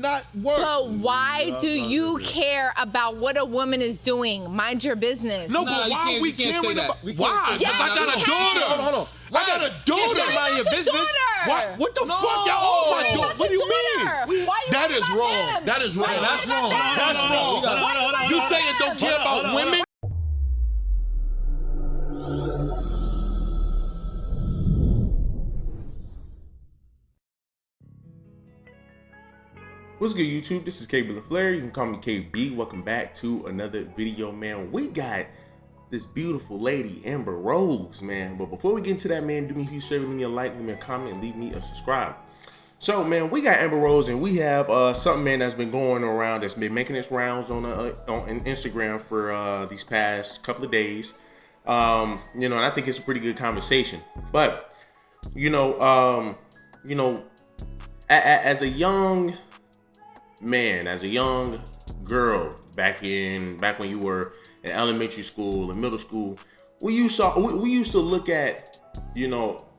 Not work. But why do you care about what a woman is doing? Mind your business. No, but why are we caring about? Why? Yes, Because I got a daughter. Hold on. I got a daughter. Mind your business. What the fuck? Y'all own my daughter. What do you mean? That is wrong. That is wrong. That's wrong. That's wrong. You saying don't care about women? What's good, YouTube? This is KB LaFleur. You can call me KB. Welcome back to another video, man. We got this beautiful lady, Amber Rose, man. But before we get into that, man, do me a huge favor, leave me a like, leave me a comment, and leave me a subscribe. So, man, we got Amber Rose, and we have something, man, that's been going around, that's been making its rounds on Instagram for these past couple of days. And I think it's a pretty good conversation. But, as a young man, as a young girl, back when you were in elementary school and middle school, we used to look at,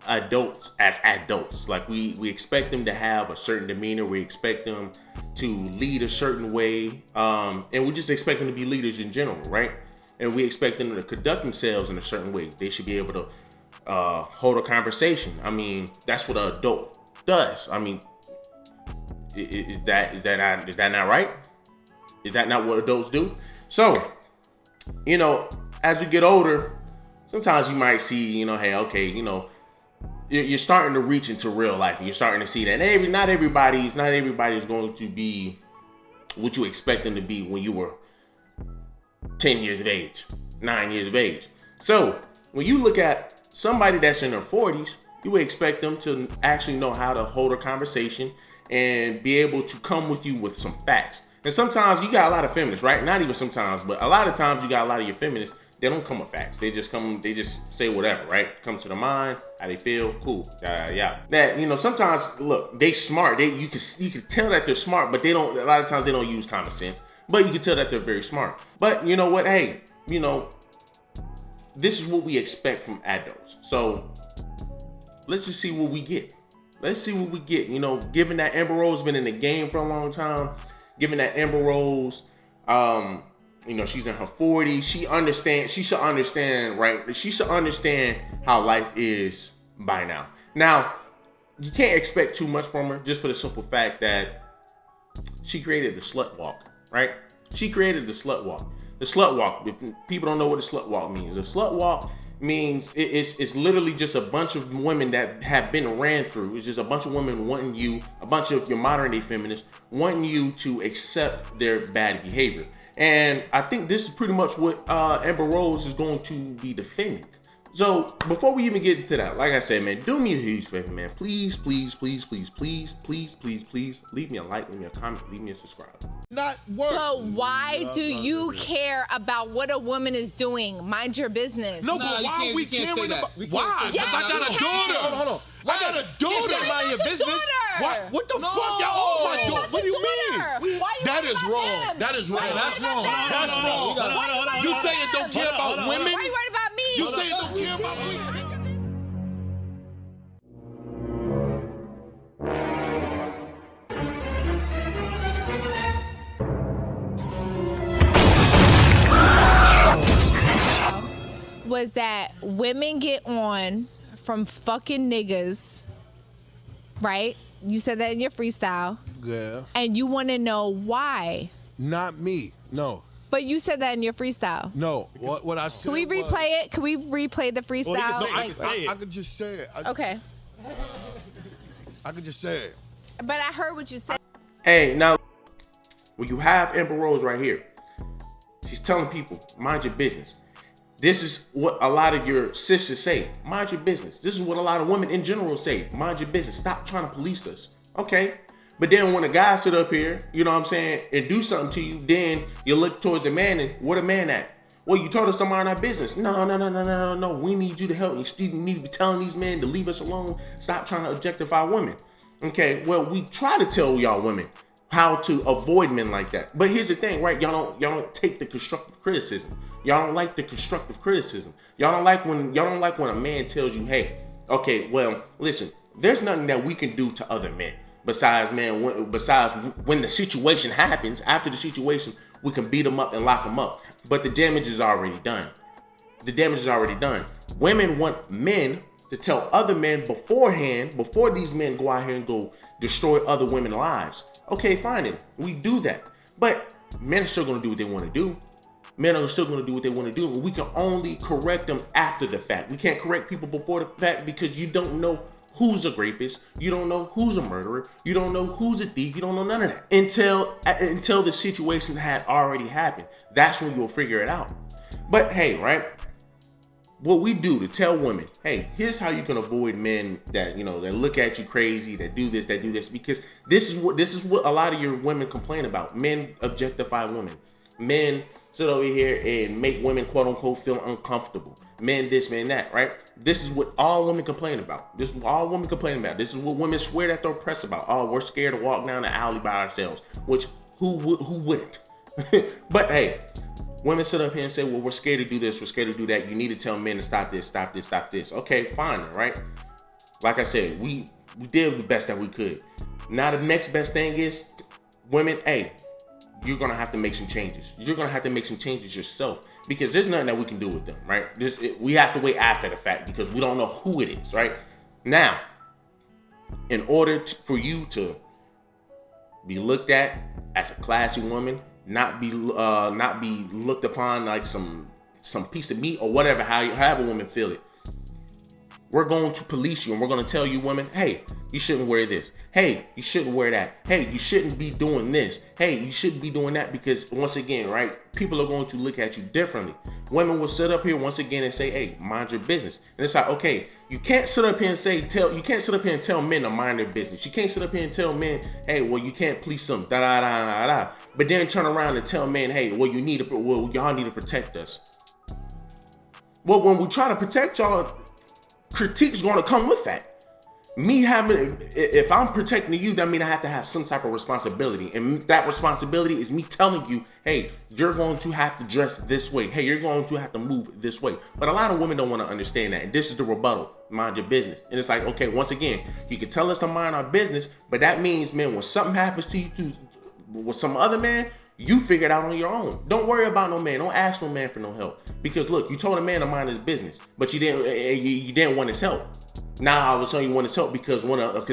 adults as adults. Like we expect them to have a certain demeanor. We expect them to lead a certain way. And we just expect them to be leaders in general, right? And we expect them to conduct themselves in a certain way. They should be able to hold a conversation. I mean, that's what an adult does. I mean, is that not right? Is that not what adults do? So, as we get older, sometimes you might see, hey, okay, you're starting to reach into real life, and you're starting to see that not everybody's going to be what you expect them to be when you were 10 years of age, 9 years of age. So when you look at somebody that's in their 40s, you would expect them to actually know how to hold a conversation and be able to come with you with some facts. And sometimes you got a lot of feminists, right? Not even sometimes, but a lot of times you got a lot of your feminists, they don't come with facts. They just say whatever, right? Comes to the mind, how they feel, cool, yeah. That, sometimes, look, they smart. You can tell that they're smart, but a lot of times they don't use common sense. But you can tell that they're very smart. But you know what? Hey, this is what we expect from adults. So let's just see what we get. Let's see what we get. Given that Amber Rose has been in the game for a long time, given that Amber Rose, she's in her 40s, she should understand, right? She should understand how life is by now. Now, you can't expect too much from her just for the simple fact that she created the slut walk, right? She created the slut walk. The slut walk, if people don't know what a slut walk means, a slut walk means it's literally just a bunch of women that have been ran through. It's just a bunch of women wanting you, a bunch of your modern day feminists wanting you to accept their bad behavior. And I think this is pretty much what Amber Rose is going to be defending. So before we even get into that, like I said, man, do me a huge favor, man. Please, leave me a like, leave me a comment, leave me a subscribe. Not work. But why do you care about what a woman is doing? Mind your business. No, but why are we caring about? Why? Because I got a daughter. Hold on. I got a daughter. Mind your business. What the fuck? Y'all own my daughter. What do you mean? That is wrong. That is wrong. That's wrong. That's wrong. You saying don't care about women? Why are you worried about me? You saying don't care about women? Was that women get on from fucking niggas, right? You said that in your freestyle. Yeah. And you want to know why. Not me. No. But you said that in your freestyle. No. What I said. Can we replay it? Can we replay the freestyle? No, I could just say it. Okay. I could just say it. But I heard what you said. Hey, now, when you have Amber Rose right here, she's telling people, mind your business. This is what a lot of your sisters say. Mind your business. This is what a lot of women in general say. Mind your business. Stop trying to police us. Okay. But then when a guy sit up here, and do something to you, then you look towards the man and where the man at? Well, you told us to mind our business. No. We need you to help. You need to be telling these men to leave us alone. Stop trying to objectify women. Okay. Well, we try to tell y'all women how to avoid men like that. But here's the thing, right? Y'all don't take the constructive criticism. Y'all don't like the constructive criticism. Y'all don't like when a man tells you, hey, okay, well, listen, there's nothing that we can do to other men. Besides, man, besides when the situation happens, after the situation, we can beat them up and lock them up. But the damage is already done. The damage is already done. Women want men to tell other men beforehand, before these men go out here and go destroy other women's lives. Okay, fine then. We do that. But men are still gonna do what they wanna do. Men are still gonna do what they wanna do. We can only correct them after the fact. We can't correct people before the fact because you don't know who's a rapist. You don't know who's a murderer. You don't know who's a thief. You don't know none of that until the situation had already happened. That's when you'll figure it out. But hey, right? What we do to tell women, hey, here's how you can avoid men that, you know, that look at you crazy, that do this, because this is what a lot of your women complain about. Men objectify women. Men sit over here and make women, quote unquote, feel uncomfortable. Men this, men that, right? This is what all women complain about. This is what all women complain about. This is what women swear that they're oppressed about. Oh, we're scared to walk down the alley by ourselves, which who wouldn't? But hey, women sit up here and say, well, we're scared to do this, we're scared to do that. You need to tell men to stop this, stop this, stop this. Okay, fine, right? Like I said, we did the best that we could. Now the next best thing is, women, hey, you're gonna have to make some changes. You're gonna have to make some changes yourself because there's nothing that we can do with them, right? We have to wait after the fact because we don't know who it is, right? Now, in order for you to be looked at as a classy woman, not be looked upon like some piece of meat or whatever, however women feel it. We're going to police you and we're going to tell you women, hey, you shouldn't wear this. Hey, you shouldn't wear that. Hey, you shouldn't be doing this. Hey, you shouldn't be doing that because once again, right, people are going to look at you differently. Women will sit up here once again and say, hey, mind your business. And it's like, okay, you can't sit up here and tell men to mind their business. You can't sit up here and tell men, hey, well, you can't police them, da da da da da. But then turn around and tell men, hey, well, y'all need to protect us. Well, when we try to protect y'all, critique's gonna come with that. If I'm protecting you, that means I have to have some type of responsibility. And that responsibility is me telling you, hey, you're going to have to dress this way. Hey, you're going to have to move this way. But a lot of women don't want to understand that. And this is the rebuttal, mind your business. And it's like, okay, once again, you can tell us to mind our business, but that means, man, when something happens to you with some other man, you figure it out on your own. Don't worry about no man. Don't ask no man for no help. Because look, you told a man to mind his business, but you didn't want his help. Now all of a sudden you want his help because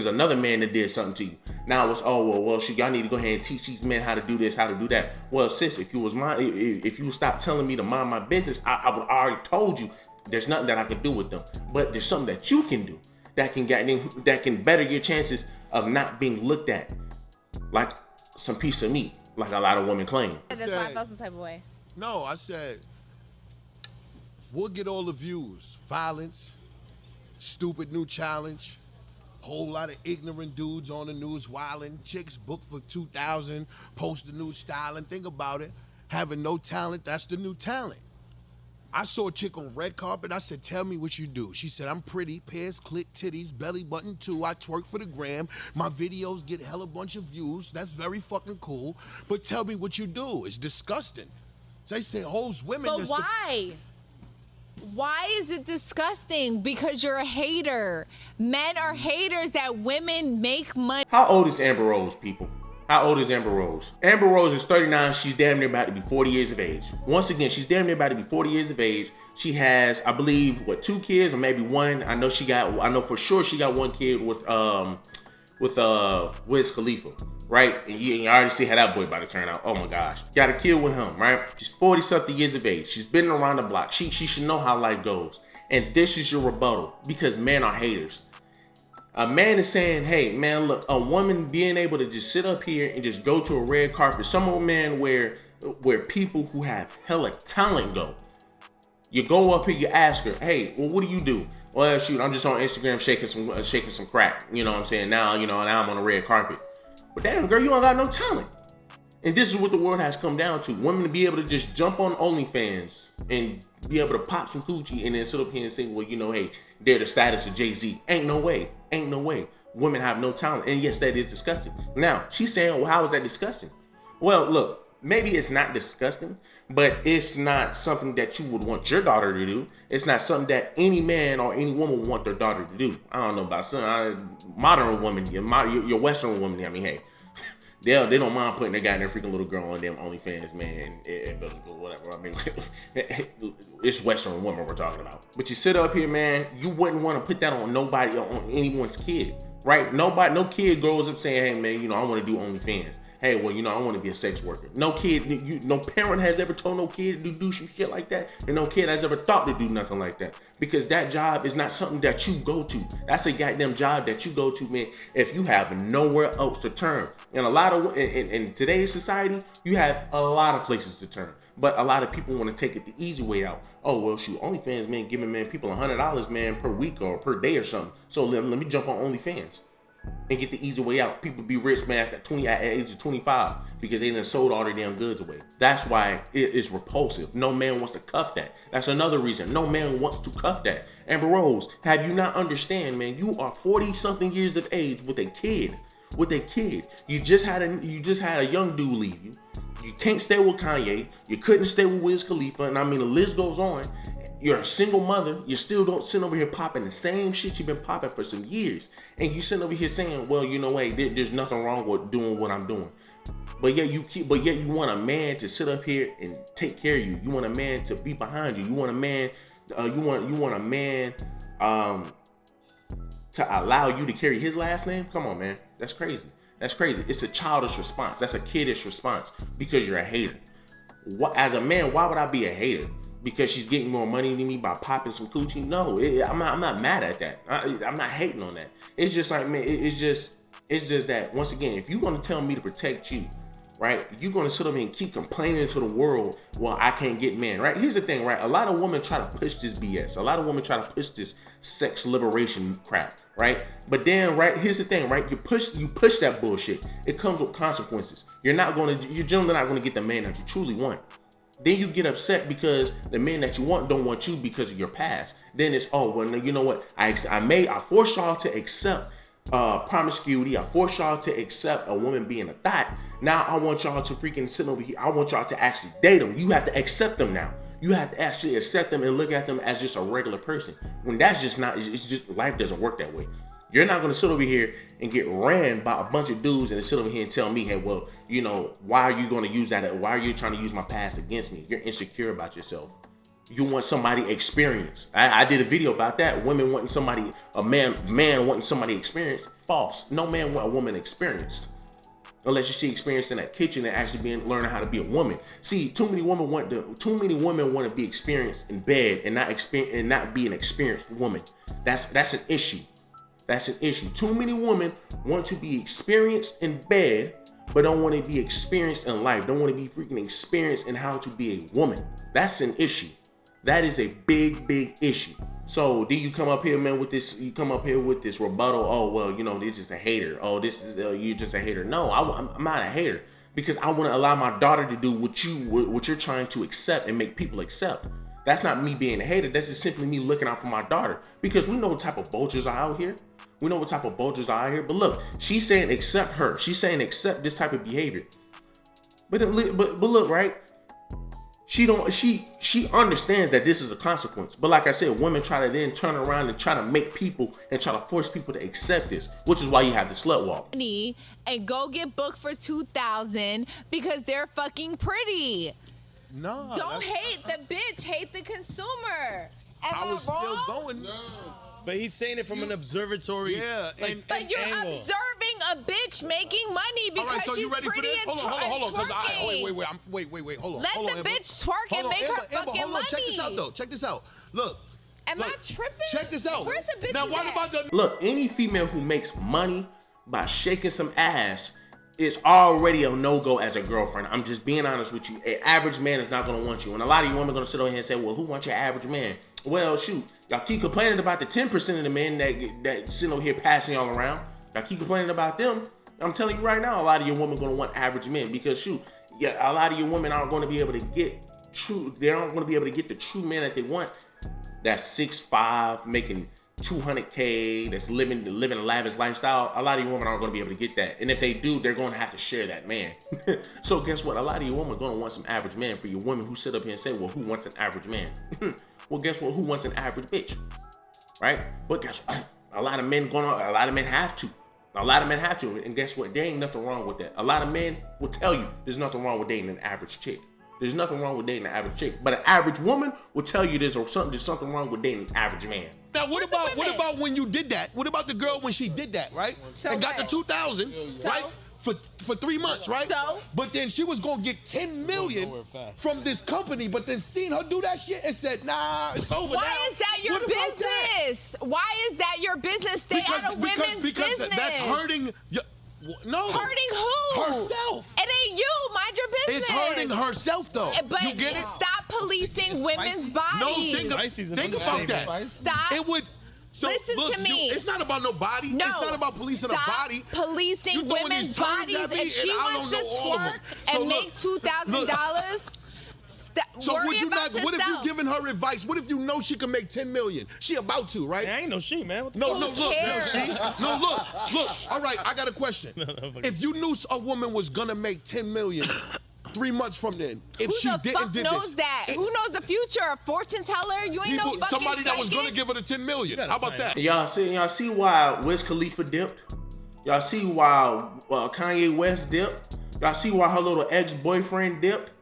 another man that did something to you. Now it's y'all need to go ahead and teach these men how to do this, how to do that. Well, sis, if you would stop telling me to mind my business, I would already told you there's nothing that I can do with them. But there's something that you can do that can better your chances of not being looked at like some piece of meat, like a lot of women claim. That's why I felt some type of way. No, I said, we'll get all the views. Violence, stupid new challenge, whole lot of ignorant dudes on the news wilding, chicks booked for 2,000, post the new styling. Think about it. Having no talent, that's the new talent. I saw a chick on red carpet. I said, tell me what you do. She said, I'm pretty, pairs, clit, titties, belly button too. I twerk for the gram. My videos get hella bunch of views. That's very fucking cool. But tell me what you do. It's disgusting. They say hoes women. But why? Why is it disgusting? Because you're a hater. Men are haters that women make money. How old is Amber Rose, people? How old is Amber Rose? Amber Rose is 39. She's damn near about to be 40 years of age. Once again, she's damn near about to be 40 years of age. She has, I believe, 2 kids or maybe 1. I know for sure she got 1 kid with Wiz Khalifa, right? And you already see how that boy about to turn out. Oh my gosh. Got a kid with him, right? She's 40 something years of age. She's been around the block. She should know how life goes. And this is your rebuttal because men are haters. A man is saying, hey, man, look, a woman being able to just sit up here and just go to a red carpet. Some old man where people who have hella talent go. You go up here, you ask her, hey, well, what do you do? Well, shoot, I'm just on Instagram shaking some crack. You know what I'm saying? Now I'm on a red carpet. But damn, girl, you don't got no talent. And this is what the world has come down to. Women to be able to just jump on OnlyFans and be able to pop some coochie and then sit up here and say, well, hey, they're the status of Jay-Z. Ain't no way. Ain't no way. Women have no talent. And yes, that is disgusting. Now, she's saying, well, how is that disgusting? Well, look, maybe it's not disgusting, but it's not something that you would want your daughter to do. It's not something that any man or any woman would want their daughter to do. I don't know about some modern women, your Western women. I mean, hey, they don't mind putting their goddamn freaking little girl on them OnlyFans, man. Whatever. I mean, it's Western women we're talking about. But you sit up here, man. You wouldn't want to put that on nobody, on anyone's kid, right? No kid grows up saying, "Hey, man, I want to do OnlyFans." Hey, well, I want to be a sex worker. No kid, no parent has ever told no kid to do some shit like that. And no kid has ever thought to do nothing like that. Because that job is not something that you go to. That's a goddamn job that you go to, man, if you have nowhere else to turn. And in today's society, you have a lot of places to turn. But a lot of people want to take it the easy way out. Oh, well, shoot, OnlyFans, man, giving, man, people $100, man, per week or per day or something. So let me jump on OnlyFans and get the easy way out. People be rich, man, at the age of 25 because they done sold all their damn goods away. That's why it is repulsive. No man wants to cuff that. That's another reason. No man wants to cuff that. Amber Rose, have you not understand, man? You are 40-something years of age with a kid. You just had a young dude leave you. You can't stay with Kanye. You couldn't stay with Wiz Khalifa. And I mean, the list goes on. You're a single mother. You still don't sit over here popping the same shit you've been popping for some years. And you sit over here saying, well, hey, there's nothing wrong with doing what I'm doing. But yet you want a man to sit up here and take care of you. You want a man to be behind you. You want a man, to allow you to carry his last name? Come on, man. That's crazy. It's a childish response. That's a kiddish response because you're a hater. As a man, why would I be a hater? Because she's getting more money than me by popping some coochie? No, I'm not mad at that. I'm not hating on that. It's just like, man, it's just that, once again, if you're gonna tell me to protect you, right, you're gonna sit up and keep complaining to the world, well, I can't get men, right? Here's the thing, right? A lot of women try to push this BS. A lot of women try to push this sex liberation crap, right? But then, right, here's the thing, right? You push that bullshit. It comes with consequences. You're generally not gonna get the man that you truly want. Then you get upset because the men that you want don't want you because of your past. Then it's, oh, well, you know what? I forced y'all to accept promiscuity. I forced y'all to accept a woman being a thought. Now I want y'all to freaking sit over here. I want y'all to actually date them. You have to accept them now. You have to actually accept them and look at them as just a regular person. When that's just not, it's just, life doesn't work that way. You're not going to sit over here and get ran by a bunch of dudes and sit over here and tell me, hey, well, why are you going to use that? Why are you trying to use my past against me? You're insecure about yourself. You want somebody experienced. I did a video about that. Women wanting somebody, a man wanting somebody experienced. False. No man want a woman experienced. Unless she experienced in that kitchen and actually learning how to be a woman. See, too many women want to be experienced in bed and not be an experienced woman. That's an issue. That's an issue. Too many women want to be experienced in bed, but don't want to be experienced in life. Don't want to be freaking experienced in how to be a woman. That's an issue. That is a big, big issue. So then you come up here, man, with this. You come up here with this rebuttal. Oh, well, they're just a hater. Oh, you're just a hater. No, I'm not a hater because I want to allow my daughter to do what you're trying to accept and make people accept. That's not me being a hater. That's just simply me looking out for my daughter because we know what type of vultures are out here. We know what type of vultures are out here. But look, she's saying accept her. She's saying accept this type of behavior. But look, right? She understands that this is a consequence. But like I said, women try to then turn around and try to make people and try to force people to accept this, which is why you have the slut walk. And go get booked for $2,000 because they're fucking pretty. No. Don't hate the bitch, hate the consumer. Am I was wrong? still going. No. But he's saying it from an observatory. Yeah, but you're angle. observing a bitch making money because right, so she's you ready pretty for this? and Hold on. twerking. Wait. Hold on. Let the bitch twerk and make her fucking money. Check this out, though. Check this out. Look. Am I tripping? Check this out. Where's the bitch Now, what at? about the... Look, any female who makes money by shaking some ass is already a no-go as a girlfriend. I'm just being honest with you. An average man is not going to want you. And a lot of you women are going to sit over here and say, well, who wants your average man? Well, shoot, y'all keep complaining about the 10% of the men that sit over here passing y'all around. Y'all keep complaining about them. I'm telling you right now, a lot of your women are going to want average men because, shoot, yeah, a lot of your women aren't going to be able to get they aren't going to be able to get the true man that they want. That's 6'5", making 200K, that's living a lavish lifestyle, a lot of you women aren't going to be able to get that. And if they do, they're going to have to share that man. So guess what? A lot of you women are going to want some average man. For your women who sit up here and say, well, who wants an average man? Well, guess what? Who wants an average bitch? Right? But guess what? A lot of men have to. A lot of men have to. And guess what? There ain't nothing wrong with that. A lot of men will tell you there's nothing wrong with dating an average chick. There's nothing wrong with dating an average chick. But an average woman will tell you there's something wrong with dating an average man. Now, what about when you did that? What about the girl when she did that, right? So and got the what? 2,000, right? For 3 months, right? So? But then she was gonna get 10 million from this company, but then seen her do that shit and said, nah, it's over now. Why is that your What about business? Why is that your business? Stay out of women's because business. that's hurting. No. Hurting who? Herself. It ain't you. Mind your business. It's hurting herself though. But you get it? stop policing women's bodies. No, think about that. Stop. It would. So, Listen look, to me. it's not about no body. No, it's not about policing a body. Policing You throwing women's these terms bodies. at me, If she and I wants don't to know all of them. twerk So and look, make $2,000, So worry would you about not? What if you yourself. giving her advice? What if you know she can make 10 million? She about to, right? I ain't no she, man. What the No, fuck? no, look, cares? look. All right, I got a question. If you knew a woman was gonna make 10 million 3 months from then, if Who she the didn't fuck did knows this, that? Who knows the future? A fortune teller? You ain't no fucking somebody that was psychic. gonna give her the 10 million. How about that? Y'all see why Wiz Khalifa dipped? Y'all see why Kanye West dipped? Y'all see why her little ex-boyfriend dipped?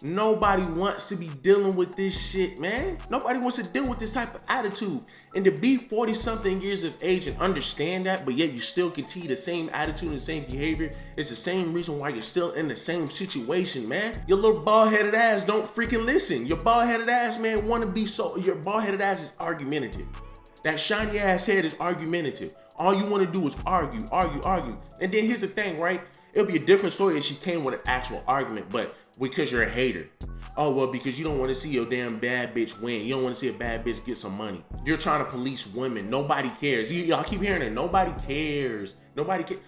Nobody wants to be dealing with this shit, man. Nobody wants to deal with this type of attitude. And to be 40-something years of age and understand that, but yet you still continue the same attitude and the same behavior, it's the same reason why you're still in the same situation, man. Your little bald-headed ass don't freaking listen. Your bald-headed ass, man, your bald-headed ass is argumentative. That shiny ass head is argumentative. All you want to do is argue. And then here's the thing, right? It'll be a different story if she came with an actual argument, but because you're a hater. Oh, well, because you don't want to see your damn bad bitch win. You don't want to see a bad bitch get some money. You're trying to police women. Nobody cares. Y'all keep hearing it. Nobody cares. Nobody cares.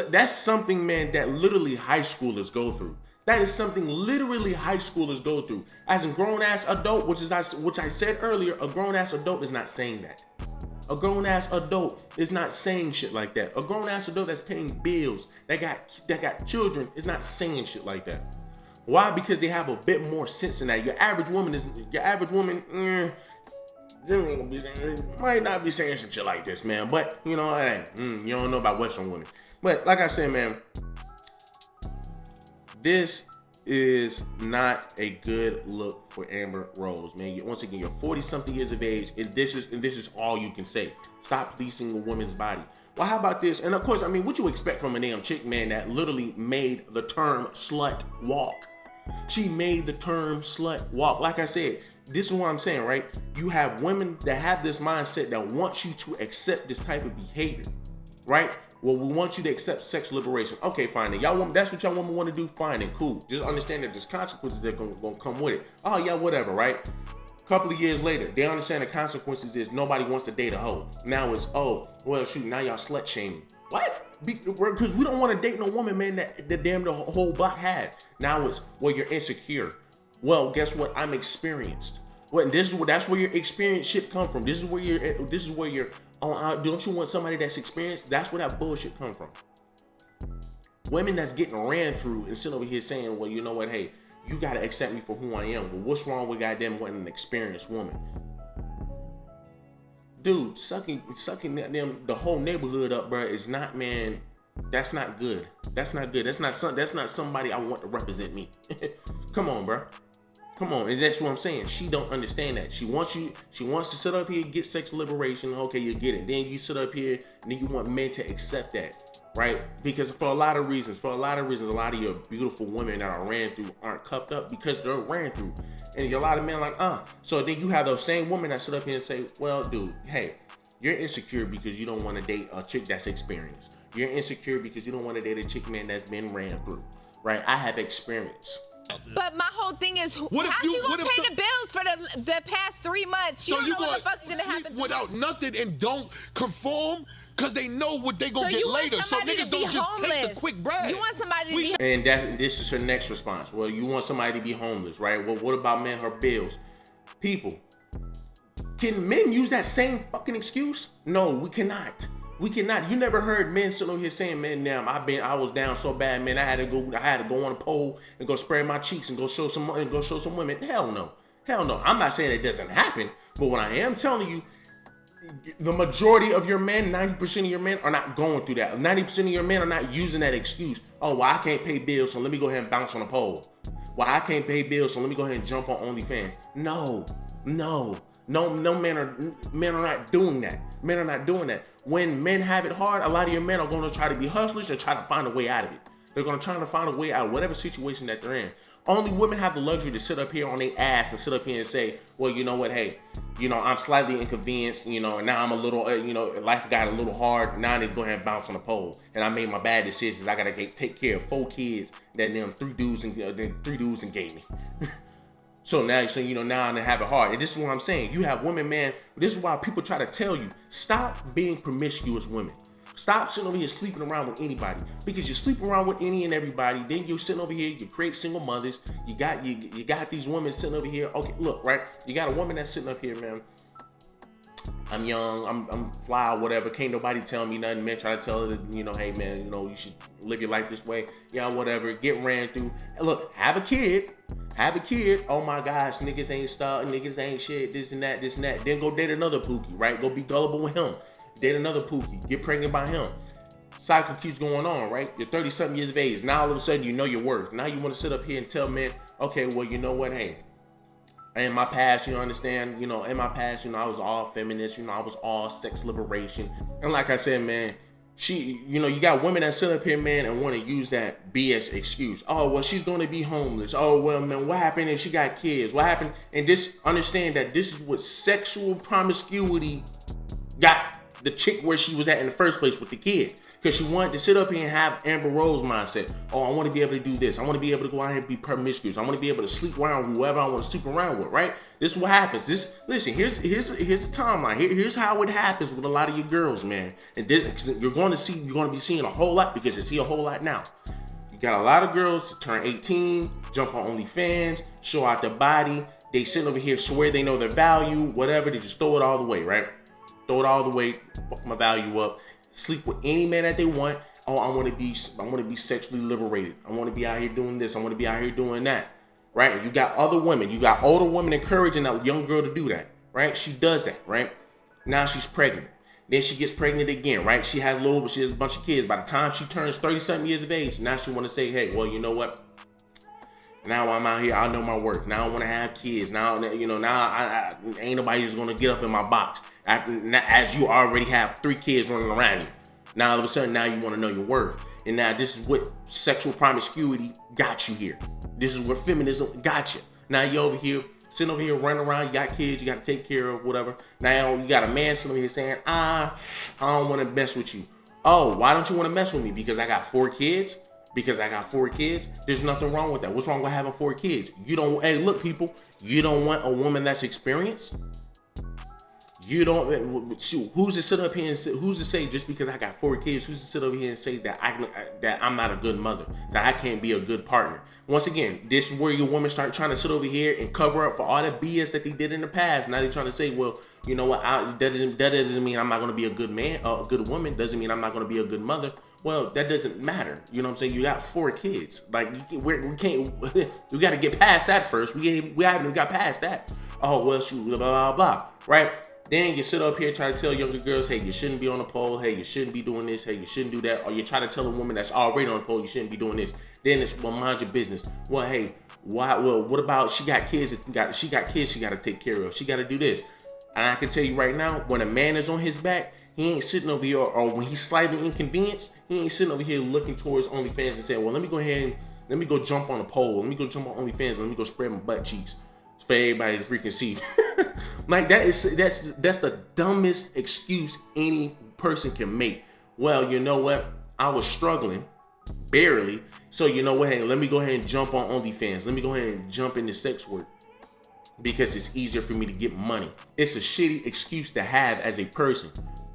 That's something, man, that literally high schoolers go through. That is something literally high schoolers go through. As a grown-ass adult, which I said earlier, a grown-ass adult is not saying that. A grown-ass adult is not saying shit like that. A grown-ass adult that's paying bills, that got children, is not saying shit like that. Why? Because they have a bit more sense than that. Your average woman might not be saying some shit like this, man. But, you know, you don't know about Western women. But like I said, man, this is not a good look for Amber Rose, man. Once again, you're 40-something years of age, and this is all you can say. Stop policing a woman's body. Well, how about this? And of course, I mean, what you expect from a damn chick, man, that literally made the term slut walk. She made the term slut walk. Like I said, this is what I'm saying, right? You have women that have this mindset that want you to accept this type of behavior, right? Well, we want you to accept sex liberation. Okay, fine. Then y'all want, that's what y'all women want to do. Fine and cool. Just understand that there's consequences that gonna come with it. Oh yeah, whatever, right? A couple of years later, they understand the consequences is nobody wants to date a hoe. Now it's, oh, well, shoot, now y'all slut shaming. What? Because we don't want to date no woman, man, that the whole block had. Now it's, well, you're insecure. Well, guess what? I'm experienced. Well, that's where your experience shit come from. This is where you're. Don't you want somebody that's experienced? That's where that bullshit come from. Women that's getting ran through and sitting over here saying, well, you know what? Hey, you gotta accept me for who I am. Well, what's wrong with goddamn wanting an experienced woman? Dude, sucking them the whole neighborhood up, bro, is not, man. That's not good. That's not good. That's not somebody I want to represent me. Come on, bro. Come on, and that's what I'm saying. She don't understand that. She wants to sit up here, get sex liberation. Okay, you get it. Then you sit up here, and then you want men to accept that, right? Because for a lot of reasons, a lot of your beautiful women that are ran through aren't cuffed up because they're ran through. And a lot of men like, So then you have those same women that sit up here and say, well, dude, hey, you're insecure because you don't want to date a chick that's experienced. You're insecure because you don't want to date a chick, man, that's been ran through, right? I have experience. But my whole thing is, how you gonna pay the bills for the past 3 months? She don't know what the fuck's gonna happen without nothing and don't conform because they know what they gonna get later. So niggas don't just take the quick bread. You want somebody to be. And this is her next response. Well, you want somebody to be homeless, right? Well, what about, man, her bills? People, Can men use that same fucking excuse? No, we cannot. We cannot. You never heard men sitting over here saying, "Man, damn, I was down so bad, man. I had to go on a pole and go spray my cheeks and go show some women." Hell no. Hell no. I'm not saying it doesn't happen, but what I am telling you, the majority of your men, 90% of your men are not going through that. 90% of your men are not using that excuse. Oh, well, I can't pay bills, so let me go ahead and bounce on a pole. Well, I can't pay bills, so let me go ahead and jump on OnlyFans. No, men are not doing that. Men are not doing that. When men have it hard, a lot of your men are going to try to be hustlers and try to find a way out of it. They're going to try to find a way out of whatever situation that they're in. Only women have the luxury to sit up here on their ass and sit up here and say, well, you know what, hey, you know, I'm slightly inconvenienced, you know, and now I'm a little, life got a little hard. Now I need to go ahead and bounce on the pole. And I made my bad decisions. I got to take care of 4 kids that them 3 dudes and gave me. So now I have it hard. And this is what I'm saying. You have women, man. This is why people try to tell you, stop being promiscuous women. Stop sitting over here sleeping around with anybody, because you sleep around with any and everybody. Then you're sitting over here, you create single mothers. You got these women sitting over here. Okay, look, right? You got a woman that's sitting up here, man. I'm young, I'm fly, whatever. Can't nobody tell me nothing. Man, try to tell her, hey man, you should live your life this way. Yeah, whatever. Get ran through. And look, have a kid. Oh my gosh, niggas ain't stuck, niggas ain't shit, this and that. Then go date another Pookie, right? Go be gullible with him. Date another Pookie, get pregnant by him. Cycle keeps going on, right? You're 30-something years of age. Now all of a sudden you know your worth. Now you want to sit up here and tell men, okay, well, you know what, hey, in my past, understand, in my past, I was all feminist, I was all sex liberation. And like I said, man, you got women that sit up here, man, and want to use that BS excuse. Oh, well, she's going to be homeless. Oh, well, man, what happened if she got kids? What happened? And understand that this is what sexual promiscuity got the chick where she was at in the first place with the kid. Because she wanted to sit up here and have Amber Rose mindset. Oh, I want to be able to do this. I want to be able to go out here and be promiscuous. I want to be able to sleep around with whoever I want to sleep around with, right? This is what happens. Listen, here's the timeline. Here's how it happens with a lot of you girls, man. And you're going to be seeing a whole lot, because you see a whole lot now. You got a lot of girls turn 18, jump on OnlyFans, show out their body. They sit over here, swear they know their value, whatever. They just throw it all the way, right? Throw it all the way, fuck my value up, sleep with any man that they want. Oh, I want to be sexually liberated. I want to be out here doing this. I want to be out here doing that, right? And you got other women, you got older women encouraging that young girl to do that, right? She does that, right? Now she's pregnant. Then she gets pregnant again, right? She has a bunch of kids. By the time she turns 30-something years of age, now she want to say, hey, well, you know what? Now I'm out here, I know my worth. Now I want to have kids. Now I ain't nobody just going to get up in my box. As you already have 3 kids running around you. Now all of a sudden, now you want to know your worth. And now this is what sexual promiscuity got you here. This is where feminism got you. Now you're over here, sitting over here running around, you got kids, you got to take care of, whatever. Now you got a man sitting over here saying, I don't want to mess with you. Oh, why don't you want to mess with me? Because I got 4 kids? Because I got 4 kids? There's nothing wrong with that. What's wrong with having 4 kids? Hey, look, people, you don't want a woman that's experienced? You don't, shoot, who's to sit up here and say, who's to say just because I got 4 kids, who's to sit over here and say that I'm not a good mother, that I can't be a good partner? Once again, this is where your women start trying to sit over here and cover up for all the BS that they did in the past. Now they're trying to say, well, you know what, that doesn't mean I'm not going to be a good man, a good woman, doesn't mean I'm not going to be a good mother. Well, that doesn't matter. You know what I'm saying? You got 4 kids. Like, we got to get past that first. We haven't even got past that. Oh, well, shoot, blah, blah, blah, right? Then you sit up here trying to tell younger girls, hey, you shouldn't be on the pole. Hey, you shouldn't be doing this. Hey, you shouldn't do that. Or you try to tell a woman that's already on the pole, you shouldn't be doing this. Then it's, well, mind your business. Well, hey, what about she got kids? She got kids she got to take care of. She got to do this. And I can tell you right now, when a man is on his back, he ain't sitting over here, or when he's slightly inconvenienced, he ain't sitting over here looking towards OnlyFans and saying, well, let me go jump on a pole. Let me go jump on OnlyFans and let me go spread my butt cheeks for everybody to freaking see. Like, that's the dumbest excuse any person can make. Well, you know what? I was struggling, barely. So you know what? Hey, let me go ahead and jump on OnlyFans. Let me go ahead and jump into sex work because it's easier for me to get money. It's a shitty excuse to have as a person.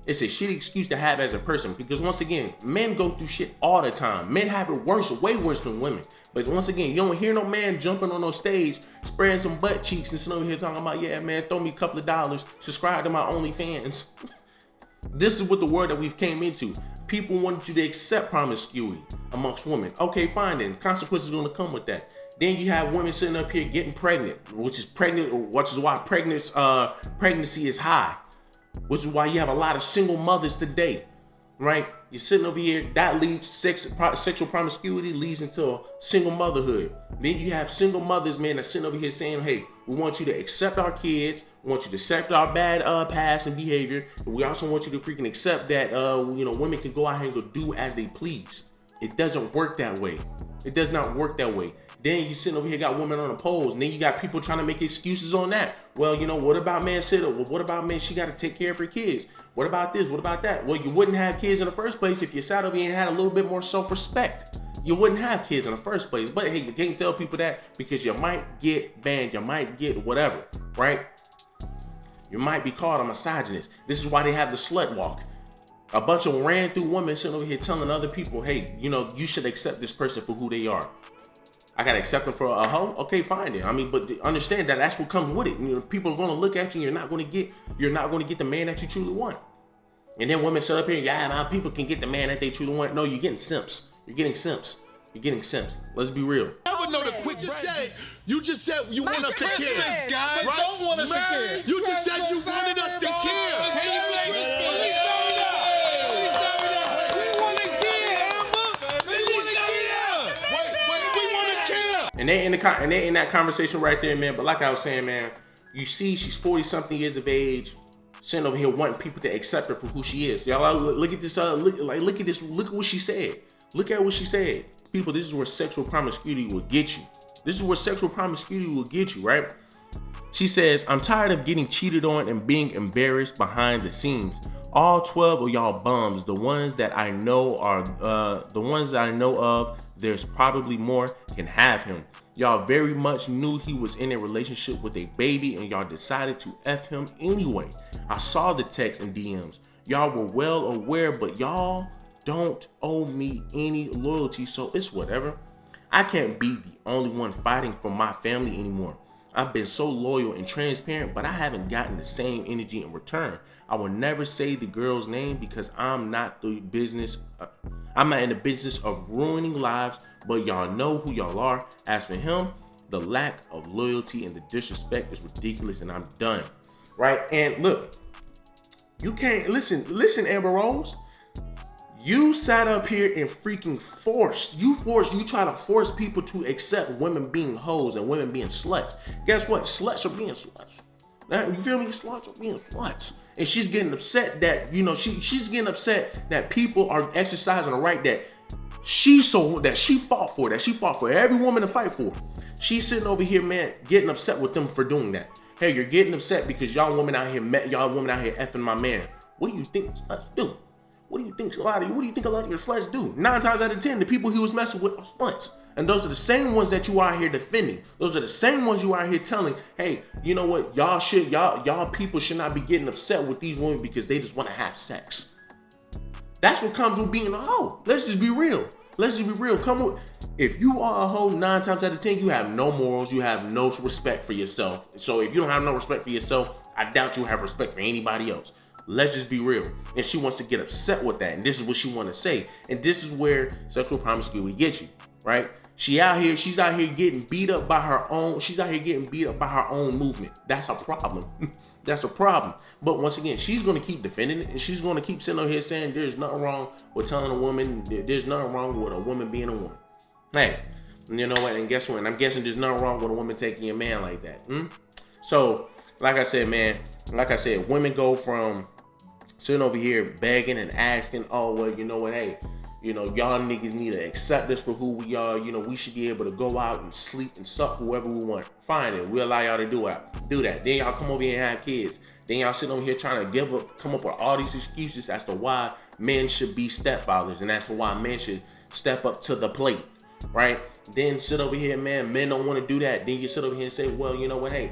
It's a shitty excuse to have as a person because once again, men go through shit all the time. Men have it worse, way worse than women. But once again, you don't hear no man jumping on no stage, spreading some butt cheeks and sitting over here talking about, yeah, man, throw me a couple of dollars, subscribe to my OnlyFans. This is what the world that we've came into. People want you to accept promiscuity amongst women. Okay, fine then. Consequences are gonna come with that. Then you have women sitting up here getting pregnant, which is why pregnancy is high. Which is why you have a lot of single mothers today, right? You're sitting over here, that leads sexual promiscuity leads into single motherhood. Then you have single mothers, man, that's sitting over here saying, hey, we want you to accept our kids, we want you to accept our bad past and behavior, but we also want you to freaking accept that, women can go out here and go do as they please. It doesn't work that way. It does not work that way. Then you sitting over here, got women on the polls, and then you got people trying to make excuses on that. Well, what about man Well, what about man, she got to take care of her kids? What about this? What about that? Well, you wouldn't have kids in the first place if you sat over here and had a little bit more self-respect. You wouldn't have kids in the first place. But hey, you can't tell people that because you might get banned, you might get whatever, right? You might be called a misogynist. This is why they have the slut walk. A bunch of ran through women sitting over here telling other people, hey, you should accept this person for who they are. I gotta accept them for a hoe. Okay, fine then. I mean, but understand that that's what comes with it. People are gonna look at you. You're not gonna get the man that you truly want. And then women sit up here, man, people can get the man that they truly want. No, you're getting simps. You're getting simps. Let's be real. Never know the quick bread. You just said you want us to care. Guys, right? Don't want us to care. You just said you wanted us to care. Can you make me speak? And they in that conversation right there, man. But like I was saying, man, you see, she's 40-something years of age, sitting over here wanting people to accept her for who she is. Y'all look at this. Look at this. Look at what she said. Look at what she said. People, this is where sexual promiscuity will get you. This is where sexual promiscuity will get you, right? She says, I'm tired of getting cheated on and being embarrassed behind the scenes. All 12 of y'all bums, the ones that I know of, there's probably more, can have him. Y'all very much knew he was in a relationship with a baby and y'all decided to F him anyway. I saw the text and DMs. Y'all were well aware, but y'all don't owe me any loyalty, so it's whatever. I can't be the only one fighting for my family anymore. I've been so loyal and transparent, but I haven't gotten the same energy in return. I will never say the girl's name because I'm not in the business of ruining lives, but y'all know who y'all are. As for him, the lack of loyalty and the disrespect is ridiculous, and I'm done. Right? And look, you can't listen, Amber Rose. You sat up here and freaking you try to force people to accept women being hoes and women being sluts. Guess what? Sluts are being sluts. Now, you feel me? Sluts are being sluts. And she's getting upset that, she's getting upset that people are exercising a right that she fought for every woman to fight for. She's sitting over here, man, getting upset with them for doing that. Hey, you're getting upset because y'all women out here effing my man. What do you think sluts do? What do you think a lot of your sluts do? 9 times out of 10, the people he was messing with are sluts. And those are the same ones that you are here defending. Those are the same ones you are here telling, hey, you know what? Y'all people should not be getting upset with these women because they just want to have sex. That's what comes with being a hoe. Let's just be real. If you are a hoe 9 times out of 10, you have no morals. You have no respect for yourself. So if you don't have no respect for yourself, I doubt you have respect for anybody else. Let's just be real. And she wants to get upset with that. And this is what she want to say. And this is where sexual promiscuity gets you, right? She's out here getting beat up by her own movement. That's a problem. That's a problem. But once again, she's going to keep defending it, and she's going to keep sitting over here saying there's nothing wrong with telling a woman, there's nothing wrong with a woman being a woman. Hey, you know what? And guess what? And I'm guessing there's nothing wrong with a woman taking a man like that. So, like I said, women go from sitting over here begging and asking, oh, well, you know what? Hey, y'all niggas need to accept us for who we are. We should be able to go out and sleep and suck whoever we want. Fine, and we'll allow y'all to do that. Then y'all come over here and have kids. Then y'all sit over here trying to come up with all these excuses as to why men should be stepfathers and as to why men should step up to the plate, right? Then sit over here, man, men don't want to do that. Then you sit over here and say, well, you know what, hey,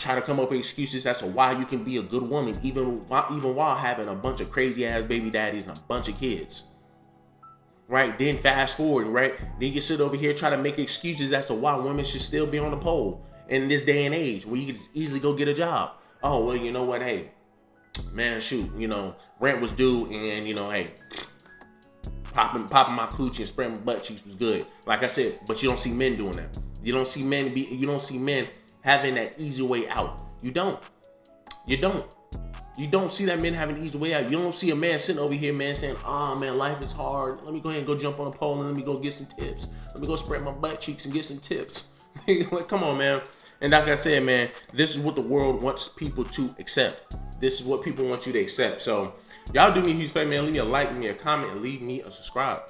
try to come up with excuses as to why you can be a good woman, even while having a bunch of crazy ass baby daddies and a bunch of kids. Right? Then fast forward, right? Then you sit over here try to make excuses as to why women should still be on the pole in this day and age where you can just easily go get a job. Oh, well, you know what? Hey, man, shoot, you know, rent was due, and you know, hey, popping my coochie and spraying my butt cheeks was good. Like I said, but you don't see men doing that. You don't see men having that easy way out. You don't see that men having an easy way out. You don't see a man sitting over here, man, saying, oh man, life is hard. Let me go ahead and go jump on a pole and let me go get some tips. Let me go spray my butt cheeks and get some tips. Like, come on, man. And like I said, man, this is what the world wants people to accept. This is what people want you to accept. So y'all do me a huge favor, man. Leave me a like, leave me a comment, and leave me a subscribe.